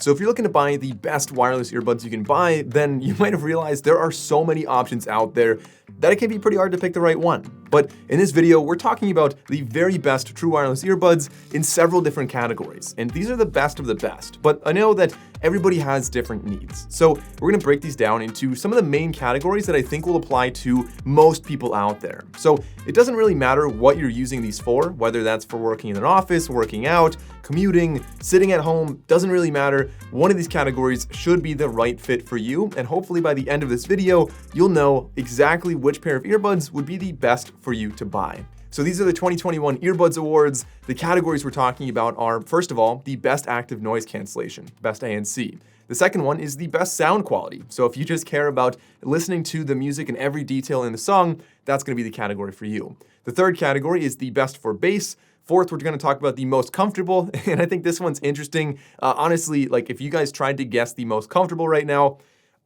So if you're looking to buy the best wireless earbuds you can buy, then you might have realized there are so many options out there that it can be pretty hard to pick the right one. But in this video, we're talking about the very best true wireless earbuds in several different categories. And these are the best of the best. But I know that everybody has different needs. So we're gonna break these down into some of the main categories that I think will apply to most people out there. So it doesn't really matter what you're using these for, whether that's for working in an office, working out, commuting, sitting at home, doesn't really matter. One of these categories should be the right fit for you. And hopefully by the end of this video, you'll know exactly which pair of earbuds would be the best for you to buy. So these are the 2021 Earbuds Awards. The categories we're talking about are, first of all, the best active noise cancellation, best ANC. The second one is the best sound quality. So if you just care about listening to the music and every detail in the song, that's gonna be the category for you. The third category is the best for bass. Fourth, we're gonna talk about the most comfortable, and I think this one's interesting. Honestly, like if you guys tried to guess the most comfortable right now,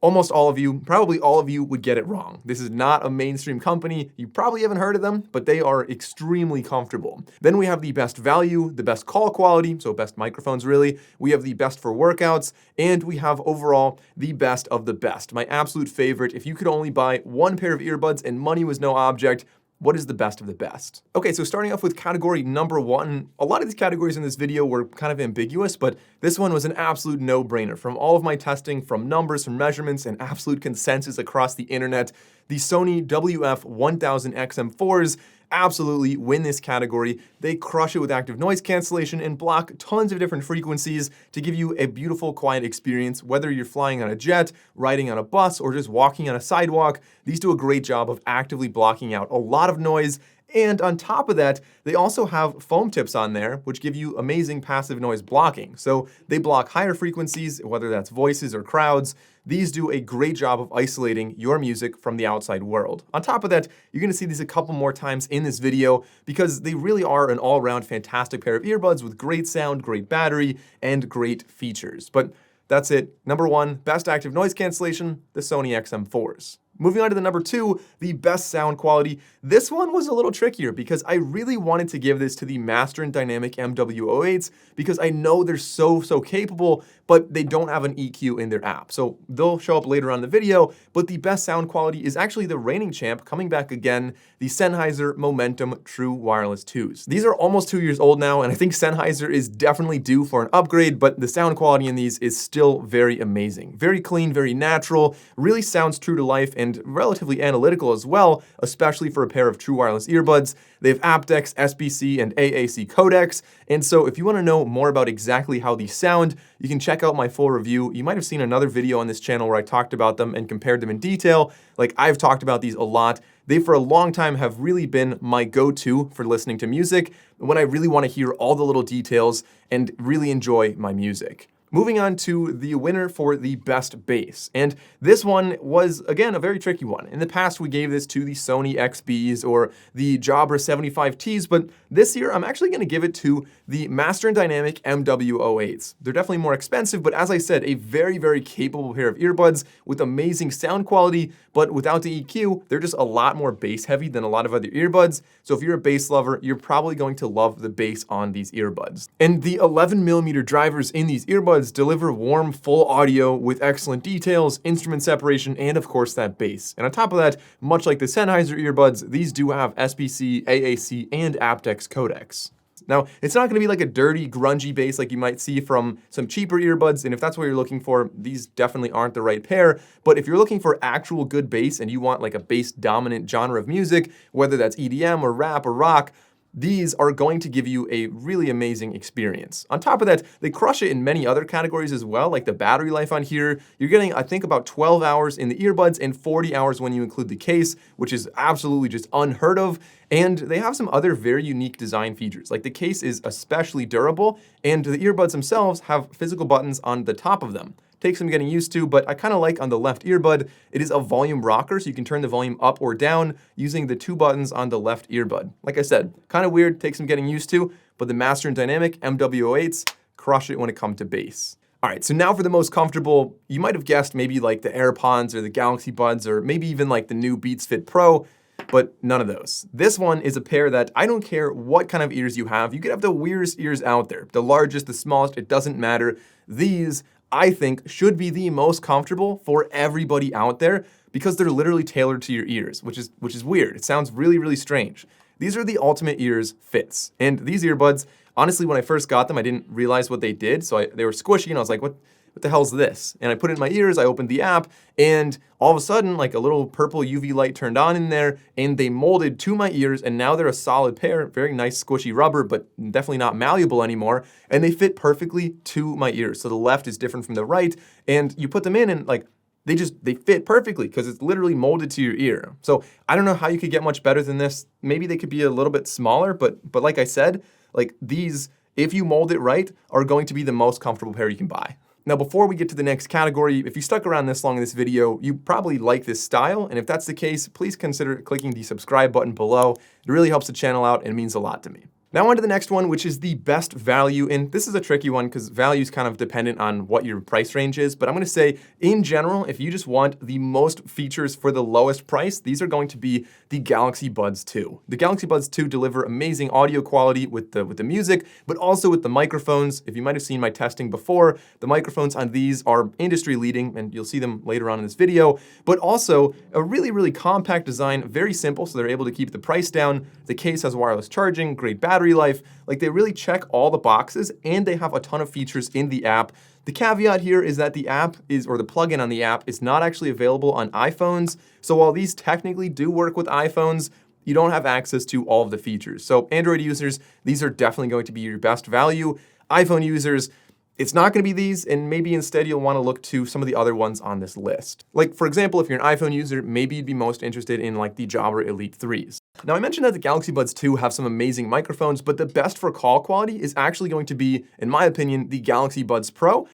almost all of you, probably all of you would get it wrong. This is not a mainstream company. You probably haven't heard of them, but they are extremely comfortable. Then we have the best value, the best call quality, so best microphones really. We have the best for workouts, and we have overall the best of the best. My absolute favorite, if you could only buy one pair of earbuds and money was no object, what is the best of the best? Okay, so starting off with category number one, a lot of these categories in this video were kind of ambiguous, but this one was an absolute no-brainer. From all of my testing, from numbers, from measurements, and absolute consensus across the internet, the Sony WF-1000XM4s absolutely win this category. They crush it with active noise cancellation and block tons of different frequencies to give you a beautiful, quiet experience, whether you're flying on a jet, riding on a bus, or just walking on a sidewalk. These do a great job of actively blocking out a lot of noise. And on top of that, they also have foam tips on there, which give you amazing passive noise blocking. So they block higher frequencies, whether that's voices or crowds. These do a great job of isolating your music from the outside world. On top of that, you're gonna see these a couple more times in this video because they really are an all-around fantastic pair of earbuds with great sound, great battery, and great features. But that's it. Number one, best active noise cancellation, the Sony XM4s. Moving on to the number two, the best sound quality. This one was a little trickier because I really wanted to give this to the Master & Dynamic MW08s because I know they're so capable, but they don't have an EQ in their app. So they'll show up later on in the video, but the best sound quality is actually the reigning champ coming back again, the Sennheiser Momentum True Wireless 2s. These are almost 2 years old now, and I think Sennheiser is definitely due for an upgrade, but the sound quality in these is still very amazing. Very clean, very natural, really sounds true to life, and relatively analytical as well, especially for a pair of true wireless earbuds. They have aptX, SBC, and AAC codecs, and so if you want to know more about exactly how these sound, you can check out my full review. You might have seen another video on this channel where I talked about them and compared them in detail. Like, I've talked about these a lot. They, for a long time, have really been my go-to for listening to music when I really want to hear all the little details and really enjoy my music. Moving on to the winner for the best bass. And this one was, again, a very tricky one. In the past, we gave this to the Sony XBs or the Jabra 75Ts, but this year, I'm actually gonna give it to the Master & Dynamic MW08s. They're definitely more expensive, but as I said, a very capable pair of earbuds with amazing sound quality, but without the EQ, they're just a lot more bass heavy than a lot of other earbuds. So if you're a bass lover, you're probably going to love the bass on these earbuds. And the 11mm drivers in these earbuds deliver warm, full audio with excellent details, instrument separation, and of course that bass. And on top of that, much like the Sennheiser earbuds, these do have SBC, AAC, and aptX codecs. Now, it's not gonna be like a dirty, grungy bass like you might see from some cheaper earbuds, and if that's what you're looking for, these definitely aren't the right pair. But if you're looking for actual good bass and you want like a bass-dominant genre of music, whether that's EDM or rap or rock, these are going to give you a really amazing experience. On top of that, they crush it in many other categories as well, like the battery life on here. You're getting, I think, about 12 hours in the earbuds and 40 hours when you include the case, which is absolutely just unheard of. And they have some other very unique design features, like the case is especially durable, and the earbuds themselves have physical buttons on the top of them. Takes some getting used to, but I kind of like on the left earbud, it is a volume rocker, so you can turn the volume up or down using the two buttons on the left earbud. Like I said, kind of weird, takes some getting used to, but the Master & Dynamic MW08s crush it when it comes to bass. All right, so now for the most comfortable, you might have guessed maybe like the AirPods or the Galaxy Buds or maybe even like the new Beats Fit Pro, but none of those. This one is a pair that I don't care what kind of ears you have. You could have the weirdest ears out there, the largest, the smallest, it doesn't matter. These I think should be the most comfortable for everybody out there because they're literally tailored to your ears, which is weird. It sounds really, really strange. These are the Ultimate Ears Fits. And these earbuds, honestly, when I first got them, I didn't realize what they did. So they were squishy and I was like, what the hell's this? And I put it in my ears, I opened the app, and all of a sudden, like a little purple UV light turned on in there, and they molded to my ears, and now they're a solid pair, very nice squishy rubber, but definitely not malleable anymore, and they fit perfectly to my ears. So the left is different from the right, and you put them in and like, they fit perfectly because it's literally molded to your ear. So I don't know how you could get much better than this. Maybe they could be a little bit smaller, but like I said, like these, if you mold it right, are going to be the most comfortable pair you can buy. Now, before we get to the next category, if you stuck around this long in this video, you probably like this style, and if that's the case, please consider clicking the subscribe button below. It really helps the channel out and means a lot to me. Now on to the next one, which is the best value, and this is a tricky one because value is kind of dependent on what your price range is, but I'm gonna say, in general, if you just want the most features for the lowest price, these are going to be the Galaxy Buds 2. The Galaxy Buds 2 deliver amazing audio quality with the music, but also with the microphones. If you might have seen my testing before, the microphones on these are industry leading, and you'll see them later on in this video, but also a really, really compact design, very simple, so they're able to keep the price down. The case has wireless charging, great battery life, like they really check all the boxes, and they have a ton of features in the app. The caveat here is that the app or the plugin on the app is not actually available on iPhones. So while these technically do work with iPhones, you don't have access to all of the features. So Android users, these are definitely going to be your best value. iPhone users, it's not going to be these, and maybe instead you'll want to look to some of the other ones on this list. Like, for example, if you're an iPhone user, maybe you'd be most interested in like the Jabra Elite 3s. Now, I mentioned that the Galaxy Buds 2 have some amazing microphones, but the best for call quality is actually going to be, in my opinion, the Galaxy Buds Pro.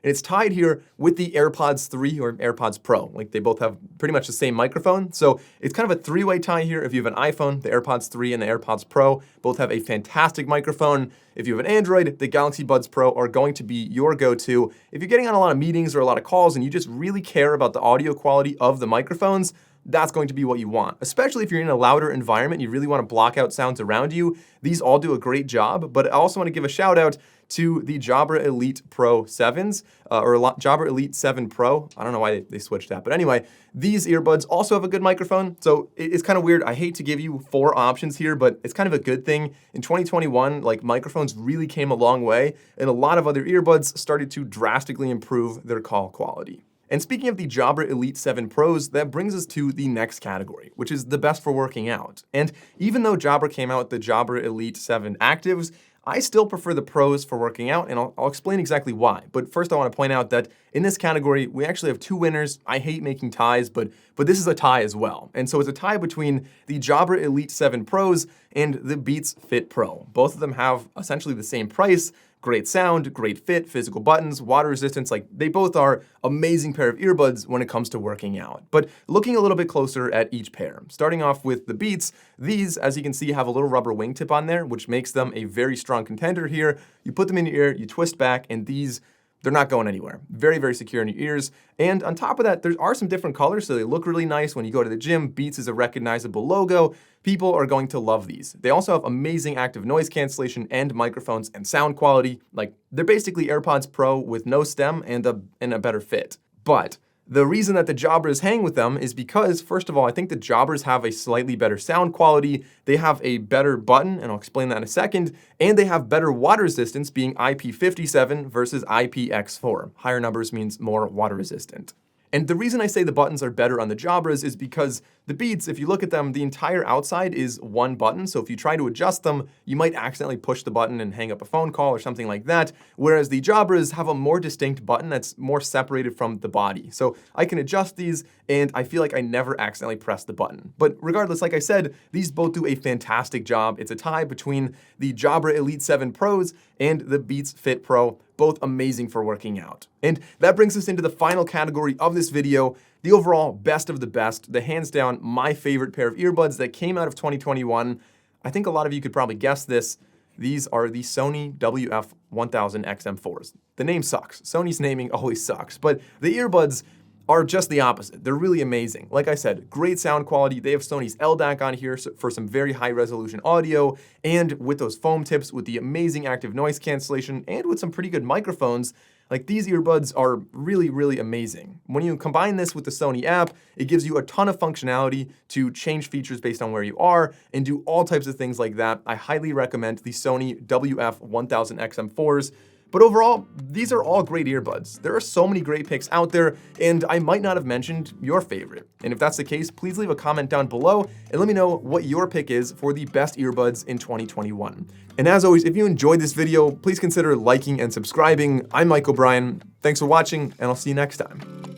And it's tied here with the AirPods 3 or AirPods Pro. Like they both have pretty much the same microphone. So it's kind of a three-way tie here. If you have an iPhone, the AirPods 3 and the AirPods Pro both have a fantastic microphone. If you have an Android, the Galaxy Buds Pro are going to be your go-to. If you're getting on a lot of meetings or a lot of calls and you just really care about the audio quality of the microphones, that's going to be what you want. Especially if you're in a louder environment, you really want to block out sounds around you. These all do a great job, but I also want to give a shout out to the Jabra Elite Pro 7s, Jabra Elite 7 Pro. I don't know why they switched that, but anyway, these earbuds also have a good microphone, so it's kind of weird. I hate to give you 4 options here, but it's kind of a good thing. In 2021, like microphones really came a long way, and a lot of other earbuds started to drastically improve their call quality. And speaking of the Jabra Elite 7 Pros, that brings us to the next category, which is the best for working out. And even though Jabra came out with the Jabra Elite 7 Actives, I still prefer the Pros for working out, and I'll explain exactly why. But first I want to point out that in this category, we actually have 2 winners. I hate making ties, but this is a tie as well. And so it's a tie between the Jabra Elite 7 Pros and the Beats Fit Pro. Both of them have essentially the same price, great sound, great fit, physical buttons, water resistance, like they both are amazing pair of earbuds when it comes to working out. But looking a little bit closer at each pair, starting off with the Beats, these, as you can see, have a little rubber wingtip on there, which makes them a very strong contender here. You put them in your ear, you twist back, and these, they're not going anywhere. Very, very secure in your ears. And on top of that, there are some different colors, so they look really nice when you go to the gym. Beats is a recognizable logo. People are going to love these. They also have amazing active noise cancellation and microphones and sound quality. Like, they're basically AirPods Pro with no stem and a better fit. But the reason that the Jabras hang with them is because, first of all, I think the Jabras have a slightly better sound quality, they have a better button, and I'll explain that in a second, and they have better water resistance, being IP57 versus IPX4. Higher numbers means more water resistant. And the reason I say the buttons are better on the Jabras is because the Beats, if you look at them, the entire outside is one button. So if you try to adjust them, you might accidentally push the button and hang up a phone call or something like that. Whereas the Jabras have a more distinct button that's more separated from the body. So I can adjust these and I feel like I never accidentally press the button. But regardless, like I said, these both do a fantastic job. It's a tie between the Jabra Elite 7 Pros and the Beats Fit Pro, both amazing for working out. And that brings us into the final category of this video, the overall best of the best, the hands down my favorite pair of earbuds that came out of 2021. I think a lot of you could probably guess this. These are the Sony WF-1000 XM4s. The name sucks. Sony's naming always sucks, but the earbuds are just the opposite. They're really amazing. Like I said, great sound quality. They have Sony's LDAC on here for some very high resolution audio, and with those foam tips, with the amazing active noise cancellation, and with some pretty good microphones, Like, these earbuds are really, really amazing. When you combine this with the Sony app, it gives you a ton of functionality to change features based on where you are and do all types of things like that. I highly recommend the Sony WF-1000XM4s. But overall, these are all great earbuds. There are so many great picks out there, and I might not have mentioned your favorite. And if that's the case, please leave a comment down below and let me know what your pick is for the best earbuds in 2021. And as always, if you enjoyed this video, please consider liking and subscribing. I'm Mike O'Brien. Thanks for watching, and I'll see you next time.